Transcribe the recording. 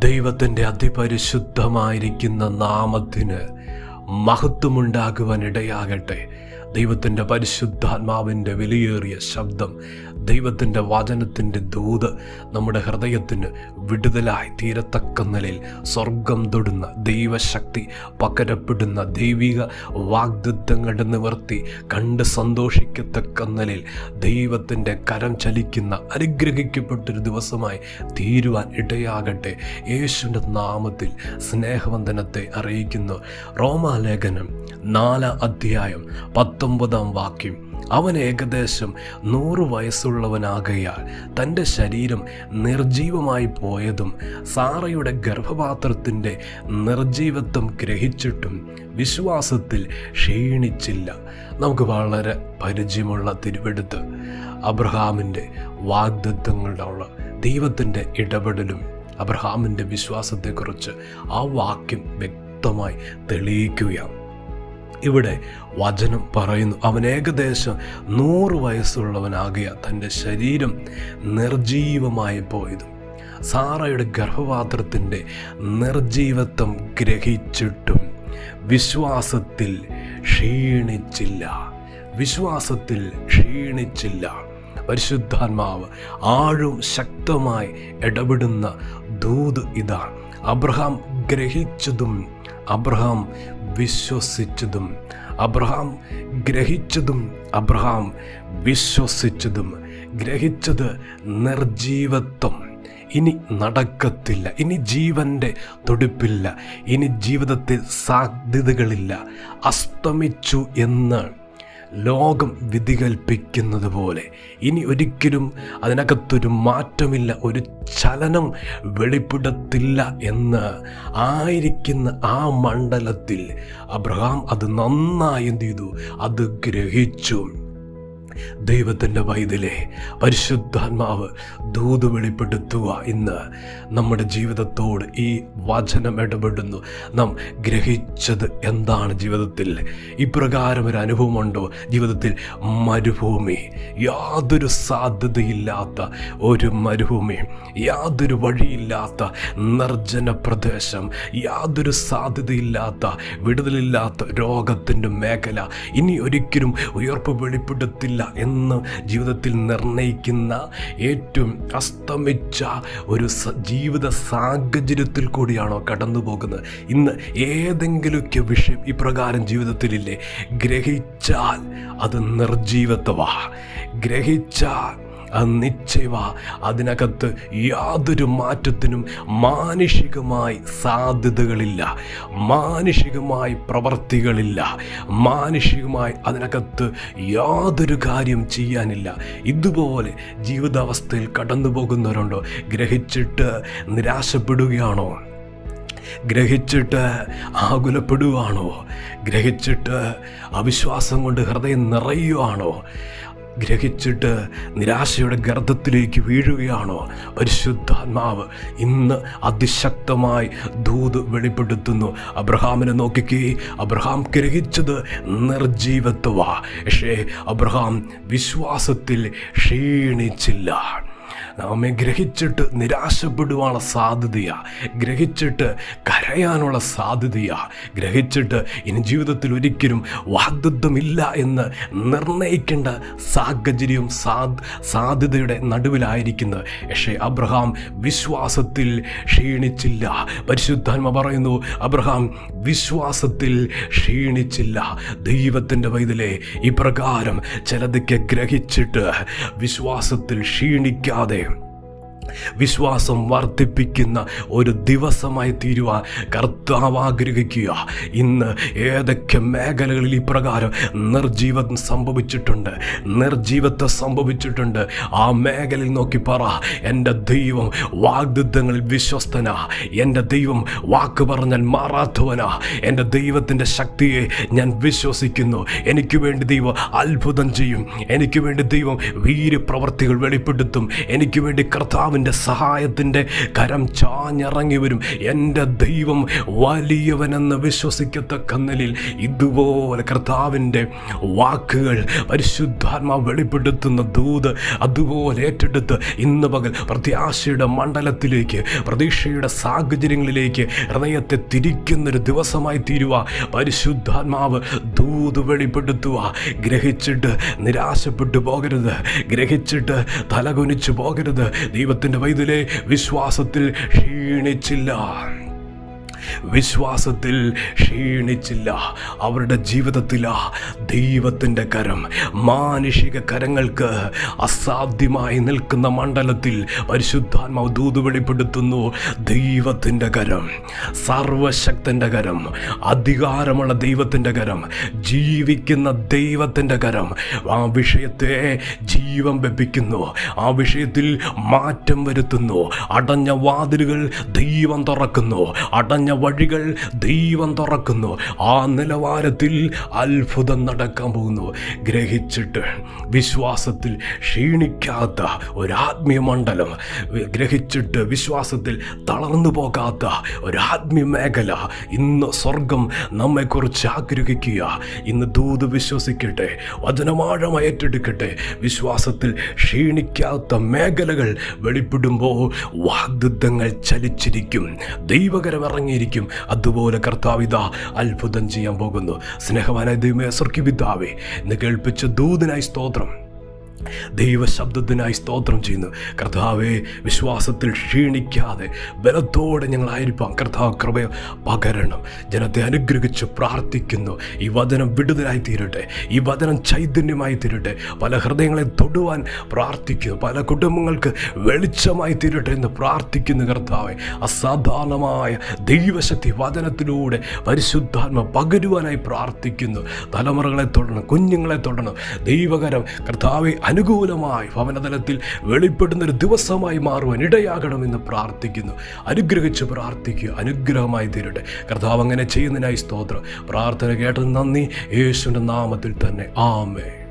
ദൈവത്തിൻ്റെ അതിപരിശുദ്ധമായിരിക്കുന്ന നാമത്തിന് മഹത്വമുണ്ടാകുവാൻ ഇടയാകട്ടെ. ദൈവത്തിൻ്റെ പരിശുദ്ധാത്മാവിൻ്റെ വിലയേറിയ ശബ്ദം, ദൈവത്തിൻ്റെ വചനത്തിൻ്റെ ദൂത് നമ്മുടെ ഹൃദയത്തിന് വിടുതലായി തീരത്തക്ക നിലയിൽ സ്വർഗം തൊടുന്ന ദൈവശക്തി പകരപ്പെടുന്ന ദൈവിക വാഗ്ദത്തങ്ങളുടെ നിവർത്തി കണ്ട് സന്തോഷിക്കത്തക്ക നിലയിൽ ദൈവത്തിൻ്റെ കരം ചലിക്കുന്ന അനുഗ്രഹിക്കപ്പെട്ടൊരു ദിവസമായി തീരുവാൻ ഇടയാകട്ടെ. യേശുവിൻ്റെ നാമത്തിൽ സ്നേഹവന്ദനത്തെ അറിയിക്കുന്നു. റോമാലേഖനം 4 അധ്യായം 19 വാക്യം. അവൻ ഏകദേശം 100 വയസ്സുള്ളവനാകയാൽ തൻ്റെ ശരീരം നിർജീവമായി പോയതും സാറയുടെ ഗർഭപാത്രത്തിൻ്റെ നിർജീവത്വം ഗ്രഹിച്ചിട്ടും വിശ്വാസത്തിൽ ക്ഷീണിച്ചില്ല. നമുക്ക് വളരെ പരിചയമുള്ള തിരുവെടുത്ത് അബ്രഹാമിൻ്റെ വാഗ്ദത്തങ്ങളുടെ ദൈവത്തിൻ്റെ ഇടപെടലും അബ്രഹാമിൻ്റെ വിശ്വാസത്തെക്കുറിച്ച് ആ വാക്യം വ്യക്തമായി തെളിയിക്കുകയാണ്. ഇവിടെ വചനം പറയുന്നു, അവൻ ഏകദേശം 100 വയസ്സുള്ളവനാകിയ തൻ്റെ ശരീരം നിർജീവമായി പോയതും സാറയുടെ ഗർഭപാത്രത്തിൻ്റെ നിർജീവത്വം ഗ്രഹിച്ചിട്ടും വിശ്വാസത്തിൽ ക്ഷീണിച്ചില്ല. വിശ്വാസത്തിൽ ക്ഷീണിച്ചില്ല. പരിശുദ്ധാത്മാവ് ആഴവും ശക്തമായി ഇടപെടുന്ന ദൂത് ഇതാണ്. അബ്രഹാം ഗ്രഹിച്ചതും അബ്രഹാം വിശ്വസിച്ചതും, അബ്രഹാം ഗ്രഹിച്ചതും അബ്രഹാം വിശ്വസിച്ചതും. ഗ്രഹിച്ചത് നിർജീവത്വം, ഇനി നടക്കത്തില്ല, ഇനി ജീവൻ്റെ തുടിപ്പില്ല, ഇനി ജീവിതത്തിൽ സാധ്യതകളില്ല, അസ്തമിച്ചു എന്ന് ലോകം വിധി കൽപ്പിക്കുന്നത് പോലെ ഇനി ഒരിക്കലും അതിനകത്തൊരു മാറ്റമില്ല, ഒരു ചലനം വെളിപ്പെടത്തില്ല എന്ന് ആയിരിക്കുന്ന ആ മണ്ഡലത്തിൽ അബ്രഹാം അത് നന്നായി എന്ത് ചെയ്തു? അത് ഗ്രഹിച്ചു. ദൈവത്തിൻ്റെ പൈതലേ, പരിശുദ്ധാത്മാവ് ദൂത് വെളിപ്പെടുത്തുക. ഇന്ന് നമ്മുടെ ജീവിതത്തോട് ഈ വചനം ഇടപെടുന്നു. നാം ഗ്രഹിച്ചത് എന്താണ്? ജീവിതത്തിൽ ഇപ്രകാരം ഒരു അനുഭവമുണ്ടോ? ജീവിതത്തിൽ മരുഭൂമി, യാതൊരു സാധ്യതയില്ലാത്ത ഒരു മരുഭൂമി, യാതൊരു വഴിയില്ലാത്ത നിർജ്ജന പ്രദേശം, യാതൊരു സാധ്യതയില്ലാത്ത വിടുതലില്ലാത്ത രോഗത്തിൻ്റെ മേഖല, ഇനി ഒരിക്കലും ഉയർപ്പ് വെളിപ്പെടുത്തില്ല എന്ന് ജീവിതത്തിൽ നിർണയിക്കുന്ന ഏറ്റവും അസ്തമിച്ച ഒരു ജീവിത സാഹചര്യത്തിൽ കൂടിയാണോ കടന്നു പോകുന്നത്? ഇന്ന് ഏതെങ്കിലുമൊക്കെ വിഷയം ഇപ്രകാരം ജീവിതത്തിലില്ലേ? ഗ്രഹിച്ചാൽ അത് നിർജീവത്വമാ, ഗ്രഹിച്ചാൽ അത് നിശ്ചയമാ. അതിനകത്ത് യാതൊരു മാറ്റത്തിനും മാനുഷികമായി സാധ്യതകളില്ല, മാനുഷികമായി പ്രവർത്തികളില്ല, മാനുഷികമായി അതിനകത്ത് യാതൊരു കാര്യം ചെയ്യാനില്ല. ഇതുപോലെ ജീവിതാവസ്ഥയിൽ കടന്നു പോകുന്നവരുണ്ടോ? ഗ്രഹിച്ചിട്ട് നിരാശപ്പെടുകയാണോ? ഗ്രഹിച്ചിട്ട് ആകുലപ്പെടുകയാണോ? ഗ്രഹിച്ചിട്ട് അവിശ്വാസം കൊണ്ട് ഹൃദയം നിറയുകയാണോ? ഗ്രഹിച്ചിട്ട് നിരാശയുടെ ഗർത്തത്തിലേക്ക് വീഴുകയാണോ? പരിശുദ്ധാത്മാവ് ഇന്ന് അതിശക്തമായി ദൂത് വെളിപ്പെടുത്തുന്നു. അബ്രഹാമിനെ നോക്കിക്കേ, അബ്രഹാം ഗ്രഹിച്ചത് നിർജീവത്വമാ, പക്ഷേ അബ്രഹാം വിശ്വാസത്തിൽ ക്ഷീണിച്ചില്ല. നമ്മെ ഗ്രഹിച്ചിട്ട് നിരാശപ്പെടുവാനുള്ള സാധ്യതയാ, ഗ്രഹിച്ചിട്ട് കരയാനുള്ള സാധ്യതയാ, ഗ്രഹിച്ചിട്ട് ഇനി ജീവിതത്തിൽ ഒരിക്കലും വാഗ്ദത്തമില്ല എന്ന് നിർണയിക്കേണ്ട സാഹചര്യവും സാധ്യതയുടെ നടുവിലായിരിക്കുന്നത്. പക്ഷേ അബ്രഹാം വിശ്വാസത്തിൽ ക്ഷീണിച്ചില്ല. പരിശുദ്ധാത്മ പറയുന്നു, അബ്രഹാം വിശ്വാസത്തിൽ ക്ഷീണിച്ചില്ല. ദൈവത്തിൻ്റെ പൈതലേ, ഇപ്രകാരം ചിലതൊക്കെ ഗ്രഹിച്ചിട്ട് വിശ്വാസത്തിൽ ക്ഷീണിക്കാതെ വിശ്വാസം വർദ്ധിപ്പിക്കുന്ന ഒരു ദിവസമായി തീരുവാൻ കർത്താവ് ആഗ്രഹിക്കുക. ഇന്ന് ഏതൊക്കെ മേഖലകളിൽ ഇപ്രകാരം നിർജീവത്വം സംഭവിച്ചിട്ടുണ്ട്, ആ മേഖലയിൽ നോക്കി പറ, എൻ്റെ ദൈവം വാഗ്ദത്തങ്ങളിൽ വിശ്വസ്തനാ, എൻ്റെ ദൈവം വാക്ക് പറഞ്ഞാൽ മാറാത്തവനാ, എൻ്റെ ദൈവത്തിൻ്റെ ശക്തിയെ ഞാൻ വിശ്വസിക്കുന്നു. എനിക്ക് വേണ്ടി ദൈവം അത്ഭുതം ചെയ്യും, എനിക്ക് വേണ്ടി ദൈവം വീര്യപ്രവർത്തികൾ വെളിപ്പെടുത്തും, എനിക്ക് വേണ്ടി കർത്താവ് കർത്താവിൻ്റെ സഹായത്തിൻ്റെ കരം ചാഞ്ഞിറങ്ങി വരും. എൻ്റെ ദൈവം വലിയവനെന്ന് വിശ്വസിക്കത്തക്ക നിലയിൽ ഇതുപോലെ കർത്താവിൻ്റെ വാക്കുകൾ പരിശുദ്ധാത്മാവ് വെളിപ്പെടുത്തുന്ന ദൂത് അതുപോലെ ഏറ്റെടുത്ത് ഇന്ന് പകൽ പ്രത്യാശയുടെ മണ്ഡലത്തിലേക്ക്, പ്രതീക്ഷയുടെ സാഹചര്യങ്ങളിലേക്ക് ഹൃദയത്തെ തിരിക്കുന്നൊരു ദിവസമായി തീരുക. പരിശുദ്ധാത്മാവ് ദൂത് വെളിപ്പെടുത്തുക. ഗ്രഹിച്ചിട്ട് നിരാശപ്പെട്ടു പോകരുത്, ഗ്രഹിച്ചിട്ട് തലകുനിച്ചു പോകരുത്. ദൈവത്തിൻ്റെ വൈതലേ, വിശ്വാസത്തിൽ ക്ഷീണിച്ചില്ല. അവരുടെ ജീവിതത്തിലാ ദൈവത്തിൻ്റെ കരം. മാനുഷിക കരങ്ങൾക്ക് അസാധ്യമായി നിൽക്കുന്ന മണ്ഡലത്തിൽ പരിശുദ്ധാത്മാവ് ദൂത് വെളിപ്പെടുത്തുന്നു. ദൈവത്തിൻ്റെ കരം, സർവശക്തൻ്റെ കരം, അധികാരമുള്ള ദൈവത്തിൻ്റെ കരം, ജീവിക്കുന്ന ദൈവത്തിൻ്റെ കരം ആ വിഷയത്തെ ജീവൻ വെപ്പിക്കുന്നു. ആ വിഷയത്തിൽ മാറ്റം വരുത്തുന്നു. അടഞ്ഞ വാതിലുകൾ ദൈവം തുറക്കുന്നു. അടഞ്ഞ വഴികൾ ദൈവം തുറക്കുന്നു. ആ നിലവാരത്തിൽ അത്ഭുതം നടക്കാൻ പോകുന്നു. ഗ്രഹിച്ചിട്ട് വിശ്വാസത്തിൽ ക്ഷീണിക്കാത്ത ഒരാത്മീയ മണ്ഡലം, ഗ്രഹിച്ചിട്ട് വിശ്വാസത്തിൽ തളർന്നു പോകാത്ത ഒരാത്മീയ മേഖല ഇന്ന് സ്വർഗം നമ്മെക്കുറിച്ച് ആഗ്രഹിക്കുക. ഇന്ന് ദൂത് വിശ്വസിക്കട്ടെ, വചനമാഴമായി ഏറ്റെടുക്കട്ടെ. വിശ്വാസത്തിൽ ക്ഷീണിക്കാത്ത മേഖലകൾ വെളിപ്പെടുമ്പോൾ വാഗ്ദത്തങ്ങൾ ചലിച്ചിരിക്കും, ദൈവകരം ഇറങ്ങിയിരിക്കും. അതുപോലെ കർത്താവിത അത്ഭുതം ചെയ്യാൻ പോകുന്നു. സ്നേഹവാനായ ദൈവമേ, സ്വർഗ്ഗപിതാവേ, ഇന്ന് കേൾപ്പിച്ച ദൂതനായി സ്തോത്രം, ദൈവശബ്ദത്തിനായി സ്തോത്രം ചെയ്യുന്നു. കർത്താവെ, വിശ്വാസത്തിൽ ക്ഷീണിക്കാതെ ബലത്തോടെ ഞങ്ങളായിരിക്കാം. കർത്താവ് കൃപ പകരണം. ജനത്തെ അനുഗ്രഹിച്ച് പ്രാർത്ഥിക്കുന്നു. ഈ വചനം വിടുതലായി തീരട്ടെ, ഈ വചനം ചൈതന്യമായി തീരട്ടെ. പല ഹൃദയങ്ങളെ തൊടുവാൻ പ്രാർത്ഥിക്കുന്നു, പല കുടുംബങ്ങൾക്ക് വെളിച്ചമായി തീരട്ടെ എന്ന് പ്രാർത്ഥിക്കുന്നു. കർത്താവെ, അസാധാരണമായ ദൈവശക്തി വചനത്തിലൂടെ പരിശുദ്ധാത്മ പകരുവാനായി പ്രാർത്ഥിക്കുന്നു. തലമുറകളെ തൊടണം, കുഞ്ഞുങ്ങളെ തൊടണം. ദൈവകരം കർത്താവെ അനുകൂലമായി ഭവനതലത്തിൽ വെളിപ്പെടുന്നൊരു ദിവസമായി മാറുവാൻ ഇടയാകണമെന്ന് പ്രാർത്ഥിക്കുന്നു. അനുഗ്രഹിച്ച് പ്രാർത്ഥിക്കുക, അനുഗ്രഹമായി തീരട്ടെ. കർത്താവ് അങ്ങനെ ചെയ്യുന്നതിനായി സ്തോത്രം. പ്രാർത്ഥന കേട്ടത് നന്ദി. യേശുവിൻ്റെ നാമത്തിൽ തന്നെ ആമേൻ.